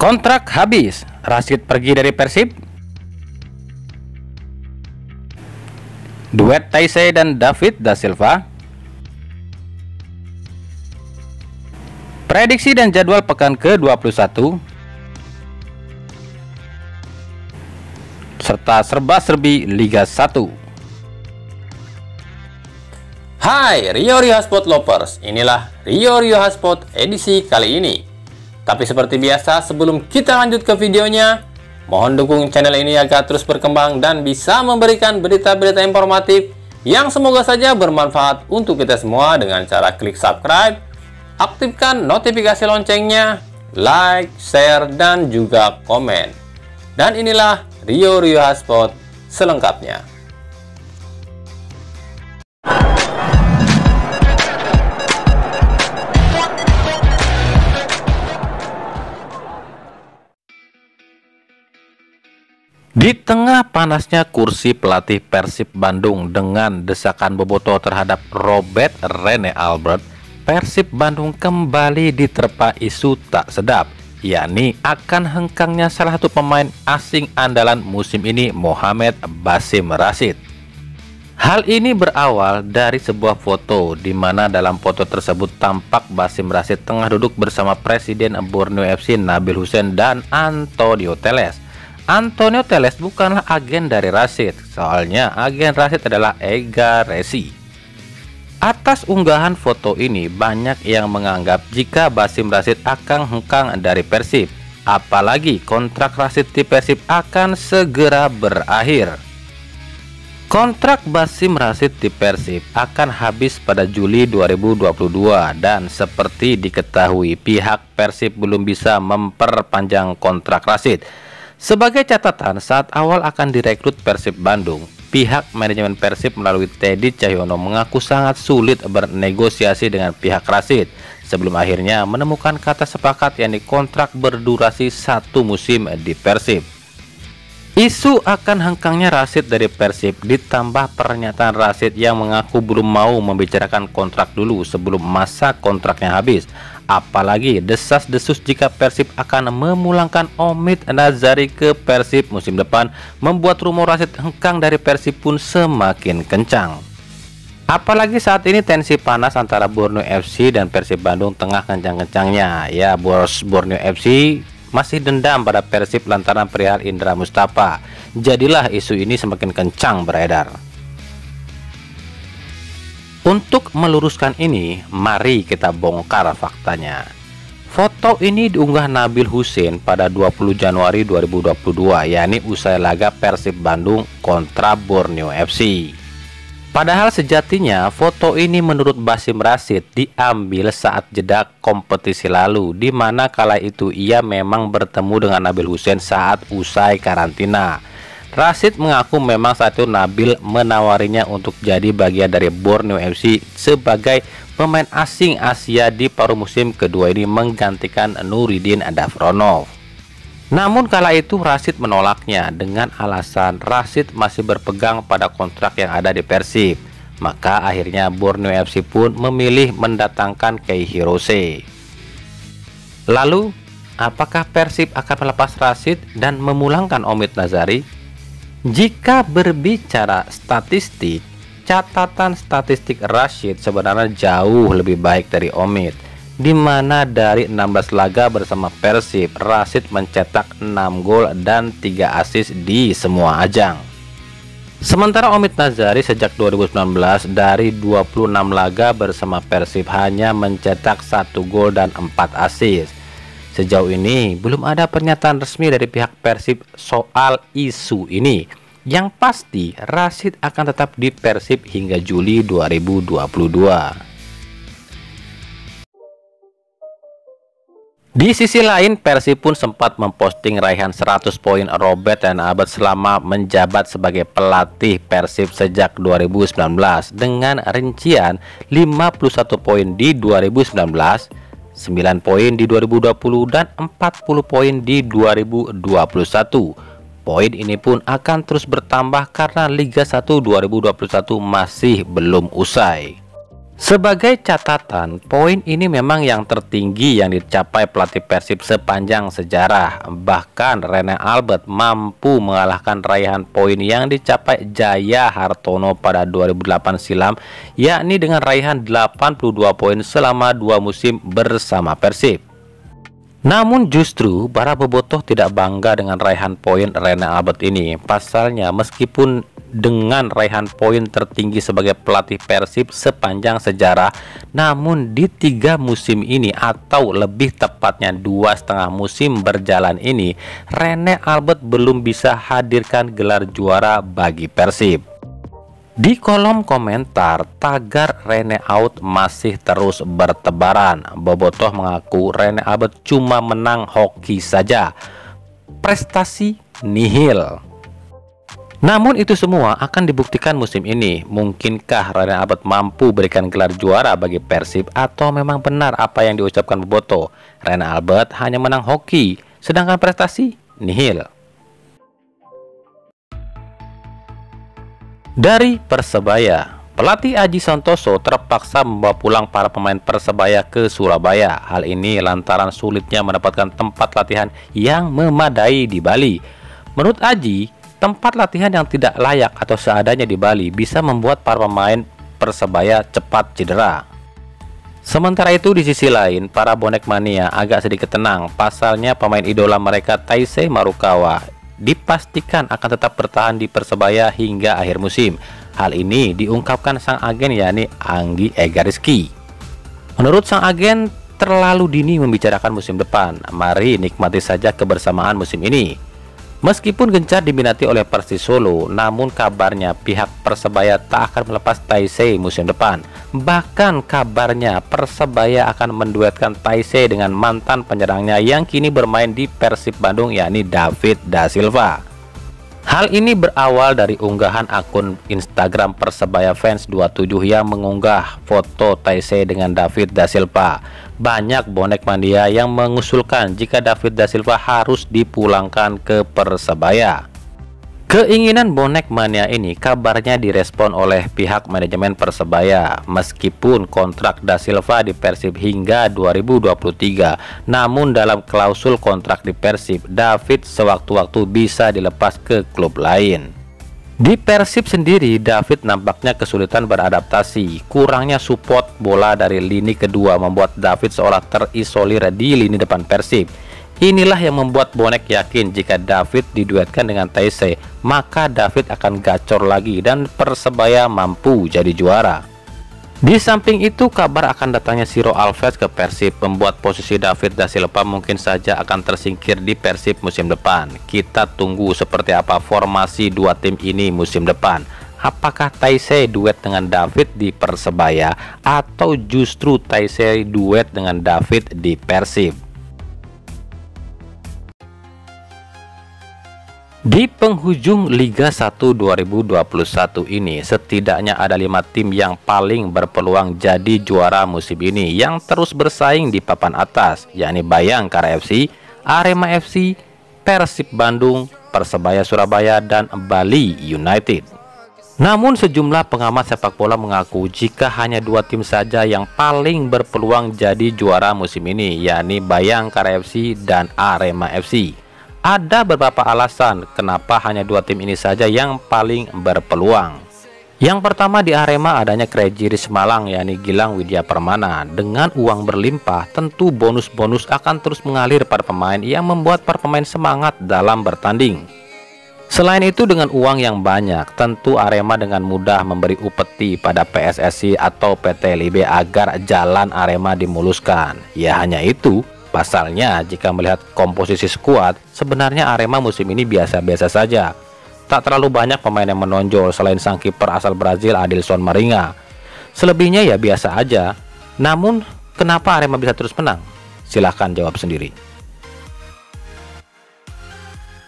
Kontrak habis, Rashid pergi dari Persib. Duet Taisei dan David da Silva. Prediksi dan jadwal pekan ke-21. Serta serba-serbi Liga 1. Hai Rio Hotspot Lovers, inilah Rio Hotspot edisi kali ini. Tapi seperti biasa, sebelum kita lanjut ke videonya, mohon dukung channel ini agar terus berkembang dan bisa memberikan berita-berita informatif yang semoga saja bermanfaat untuk kita semua dengan cara klik subscribe, aktifkan notifikasi loncengnya, like, share, dan juga komen. Dan inilah Rio Hotspot selengkapnya. Di tengah panasnya kursi pelatih Persib Bandung dengan desakan bobotoh terhadap Robert Rene Albert, Persib Bandung kembali diterpa isu tak sedap, yakni akan hengkangnya salah satu pemain asing andalan musim ini, Mohamed Basim Rashid. Hal ini berawal dari sebuah foto di mana dalam foto tersebut tampak Basim Rashid tengah duduk bersama Presiden Borneo FC Nabil Hussein dan Antonio Teles. Antonio Teles bukanlah agen dari Rashid, soalnya agen Rashid adalah Ega Resi. Atas unggahan foto ini, banyak yang menganggap jika Basim Rashid akan hengkang dari Persib, apalagi kontrak Rashid di Persib akan segera berakhir. Kontrak Basim Rashid di Persib akan habis pada Juli 2022 dan seperti diketahui pihak Persib belum bisa memperpanjang kontrak Rashid. Sebagai catatan, saat awal akan direkrut Persib Bandung, pihak manajemen Persib melalui Teddy Cahyono mengaku sangat sulit bernegosiasi dengan pihak Rashid sebelum akhirnya menemukan kata sepakat yakni kontrak berdurasi 1 musim di Persib. Isu akan hengkangnya Rashid dari Persib ditambah pernyataan Rashid yang mengaku belum mau membicarakan kontrak dulu sebelum masa kontraknya habis. Apalagi desas-desus jika Persib akan memulangkan Omid Nazari ke Persib musim depan membuat rumor Rashid hengkang dari Persib pun semakin kencang. Apalagi saat ini tensi panas antara Borneo FC dan Persib Bandung tengah kencang-kencangnya. Ya, bos Borneo FC masih dendam pada Persib lantaran perihal Indra Mustafa. Jadilah isu ini semakin kencang beredar. Untuk meluruskan ini, mari kita bongkar faktanya. Foto ini diunggah Nabil Hussein pada 20 Januari 2022, yakni usai laga Persib Bandung kontra Borneo FC. Padahal sejatinya foto ini menurut Basim Rashid diambil saat jeda kompetisi lalu, di mana kala itu ia memang bertemu dengan Nabil Hussein saat usai karantina. Rashid mengaku memang saat itu Nabil menawarinya untuk jadi bagian dari Borneo FC sebagai pemain asing Asia di paruh musim kedua ini menggantikan Nuridin Dafronov. Namun kala itu Rashid menolaknya dengan alasan Rashid masih berpegang pada kontrak yang ada di Persib. Maka akhirnya Borneo FC pun memilih mendatangkan Kei Hirose. Lalu, apakah Persib akan melepas Rashid dan memulangkan Omid Nazari? Jika berbicara statistik, catatan statistik Rashid sebenarnya jauh lebih baik dari Omid, di mana dari 16 laga bersama Persib, Rashid mencetak 6 gol dan 3 assist di semua ajang. Sementara Omid Nazari sejak 2019 dari 26 laga bersama Persib hanya mencetak 1 gol dan 4 assist. Sejauh ini belum ada pernyataan resmi dari pihak Persib soal isu ini. Yang pasti Rashid akan tetap di Persib hingga Juli 2022. Di sisi lain, Persib pun sempat memposting raihan 100 poin Robert Rene Albert selama menjabat sebagai pelatih Persib sejak 2019 dengan rincian 51 poin di 2019, 9 poin di 2020 dan 40 poin di 2021. Poin ini pun akan terus bertambah karena Liga 1 2021 masih belum usai. Sebagai catatan, poin ini memang yang tertinggi yang dicapai pelatih Persib sepanjang sejarah. Bahkan Rene Albert mampu mengalahkan raihan poin yang dicapai Jaya Hartono pada 2008 silam, yakni dengan raihan 82 poin selama 2 musim bersama Persib. Namun justru para bobotoh tidak bangga dengan raihan poin Rene Albert ini. Pasalnya meskipun dengan raihan poin tertinggi sebagai pelatih Persib sepanjang sejarah, namun di 3 musim ini atau lebih tepatnya 2,5 musim berjalan ini, Rene Albert belum bisa hadirkan gelar juara bagi Persib. Di kolom komentar, tagar Rene out masih terus bertebaran. Bobotoh mengaku Rene Albert cuma menang hoki saja, prestasi nihil. Namun itu semua akan dibuktikan musim ini. Mungkinkah Rene Albert mampu berikan gelar juara bagi Persib, atau memang benar apa yang diucapkan Bobotoh? Rene Albert hanya menang hoki, sedangkan prestasi nihil. Dari Persebaya, pelatih Aji Santoso terpaksa membawa pulang para pemain Persebaya ke Surabaya. Hal ini lantaran sulitnya mendapatkan tempat latihan yang memadai di Bali. Menurut Aji, tempat latihan yang tidak layak atau seadanya di Bali bisa membuat para pemain Persebaya cepat cedera. Sementara itu di sisi lain, para bonek mania agak sedikit tenang. Pasalnya pemain idola mereka Taisei Marukawa dipastikan akan tetap bertahan di Persebaya hingga akhir musim. Hal ini diungkapkan sang agen, yakni Anggi Egariski. Menurut sang agen, terlalu dini membicarakan musim depan. Mari nikmati saja kebersamaan musim ini. Meskipun gencar diminati oleh Persis Solo, namun kabarnya pihak Persebaya tak akan melepas Taisei musim depan. Bahkan kabarnya Persebaya akan menduetkan Taisei dengan mantan penyerangnya yang kini bermain di Persib Bandung, yakni David Da Silva. Hal ini berawal dari unggahan akun Instagram Persebaya Fans 27 yang mengunggah foto Taisei dengan David Da Silva. Banyak bonek mania yang mengusulkan jika David Da Silva harus dipulangkan ke Persebaya. Keinginan bonek mania ini kabarnya direspon oleh pihak manajemen Persebaya. Meskipun kontrak Da Silva di Persib hingga 2023, namun dalam klausul kontrak di Persib, David sewaktu-waktu bisa dilepas ke klub lain. Di Persib sendiri, David nampaknya kesulitan beradaptasi. Kurangnya support bola dari lini kedua membuat David seolah terisolir di lini depan Persib. Inilah yang membuat bonek yakin jika David diduetkan dengan Taisei, maka David akan gacor lagi dan Persebaya mampu jadi juara. Di samping itu, kabar akan datangnya Ciro Alves ke Persib membuat posisi David Da Silva mungkin saja akan tersingkir di Persib musim depan. Kita tunggu seperti apa formasi dua tim ini musim depan. Apakah Taisei duet dengan David di Persebaya, atau justru Taisei duet dengan David di Persib? Di penghujung Liga 1 2021 ini, setidaknya ada 5 tim yang paling berpeluang jadi juara musim ini yang terus bersaing di papan atas, yakni Bayangkara FC, Arema FC, Persib Bandung, Persebaya Surabaya, dan Bali United. Namun sejumlah pengamat sepak bola mengaku jika hanya 2 tim saja yang paling berpeluang jadi juara musim ini, yakni Bayangkara FC dan Arema FC. Ada beberapa alasan kenapa hanya 2 tim ini saja yang paling berpeluang. Yang pertama, di Arema adanya Krejiri Semalang, yakni Gilang Widya Permana. Dengan uang berlimpah, tentu bonus-bonus akan terus mengalir pada pemain yang membuat para pemain semangat dalam bertanding. Selain itu, dengan uang yang banyak, tentu Arema dengan mudah memberi upeti pada PSSI atau PT LIB agar jalan Arema dimuluskan. Ya hanya itu. Pasalnya, jika melihat komposisi skuad, sebenarnya Arema musim ini biasa-biasa saja. Tak terlalu banyak pemain yang menonjol selain sang kiper asal Brazil Adilson Maringa. Selebihnya ya biasa aja. Namun, kenapa Arema bisa terus menang? Silahkan jawab sendiri.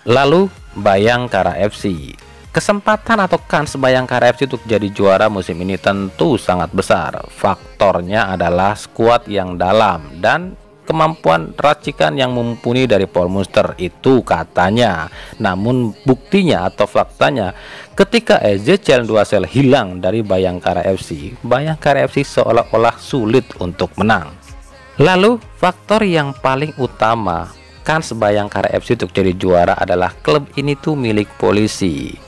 Lalu, Bayangkara FC. Kesempatan atau kans Bayangkara FC untuk jadi juara musim ini tentu sangat besar. Faktornya adalah skuad yang dalam dan kemampuan racikan yang mumpuni dari Paul Munster, itu katanya. Namun buktinya atau faktanya, ketika Ezechiel Duasel hilang dari Bayangkara FC, Bayangkara FC seolah-olah sulit untuk menang. Lalu faktor yang paling utama kans Bayangkara FC untuk jadi juara adalah klub ini tuh milik polisi.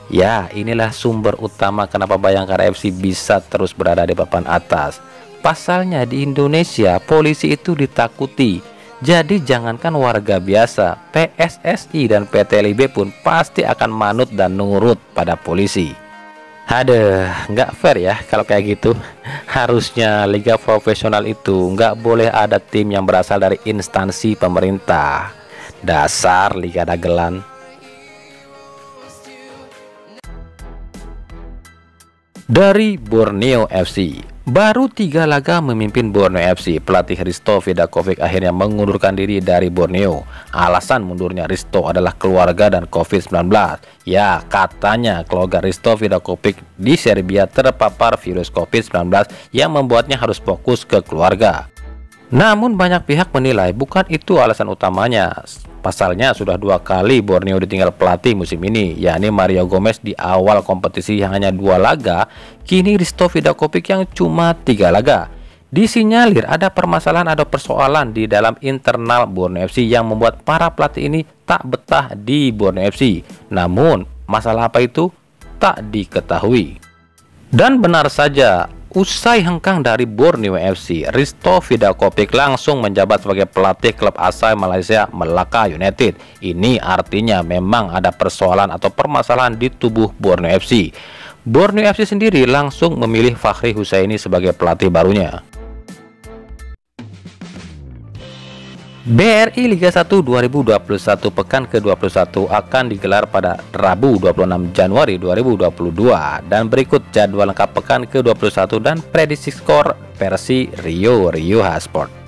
Ya, inilah sumber utama kenapa Bayangkara FC bisa terus berada di papan atas. Pasalnya di Indonesia polisi itu ditakuti. Jadi jangankan warga biasa, PSSI dan PT LIB pun pasti akan manut dan nurut pada polisi. Aduh, nggak fair ya kalau kayak gitu. Harusnya liga profesional itu nggak boleh ada tim yang berasal dari instansi pemerintah. Dasar liga dagelan. Dari Borneo FC, baru 3 laga memimpin Borneo FC, pelatih Risto Vidakovic akhirnya mengundurkan diri dari Borneo. Alasan mundurnya Risto adalah keluarga dan COVID-19. Ya, katanya keluarga Risto Vidakovic di Serbia terpapar virus COVID-19 yang membuatnya harus fokus ke keluarga. Namun banyak pihak menilai bukan itu alasan utamanya. Pasalnya sudah 2 kali Borneo ditinggal pelatih musim ini, yakni Mario Gomez di awal kompetisi yang hanya 2 laga, kini Risto Vidakovic yang cuma 3 laga. Disinyalir ada permasalahan atau persoalan di dalam internal Borneo FC yang membuat para pelatih ini tak betah di Borneo FC. Namun masalah apa itu tak diketahui. Dan benar saja, usai hengkang dari Borneo FC, Risto Vidakovic langsung menjabat sebagai pelatih klub asal Malaysia Melaka United. Ini artinya memang ada persoalan atau permasalahan di tubuh Borneo FC. Borneo FC sendiri langsung memilih Fakhri Husaini sebagai pelatih barunya. BRI Liga 1 2021 pekan ke-21 akan digelar pada Rabu 26 Januari 2022 dan berikut jadwal lengkap pekan ke-21 dan prediksi skor versi Rio Hasport.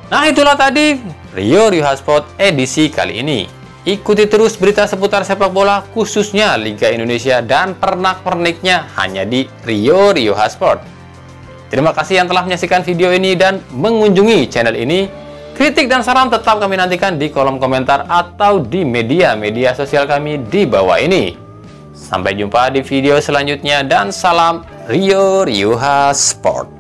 Nah, itulah tadi Rio Hasport edisi kali ini. Ikuti terus berita seputar sepak bola khususnya Liga Indonesia dan pernak-perniknya hanya di Rio Hasport. Terima kasih yang telah menyaksikan video ini dan mengunjungi channel ini. Kritik dan saran tetap kami nantikan di kolom komentar atau di media sosial kami di bawah ini. Sampai jumpa di video selanjutnya dan salam Rio Hasport.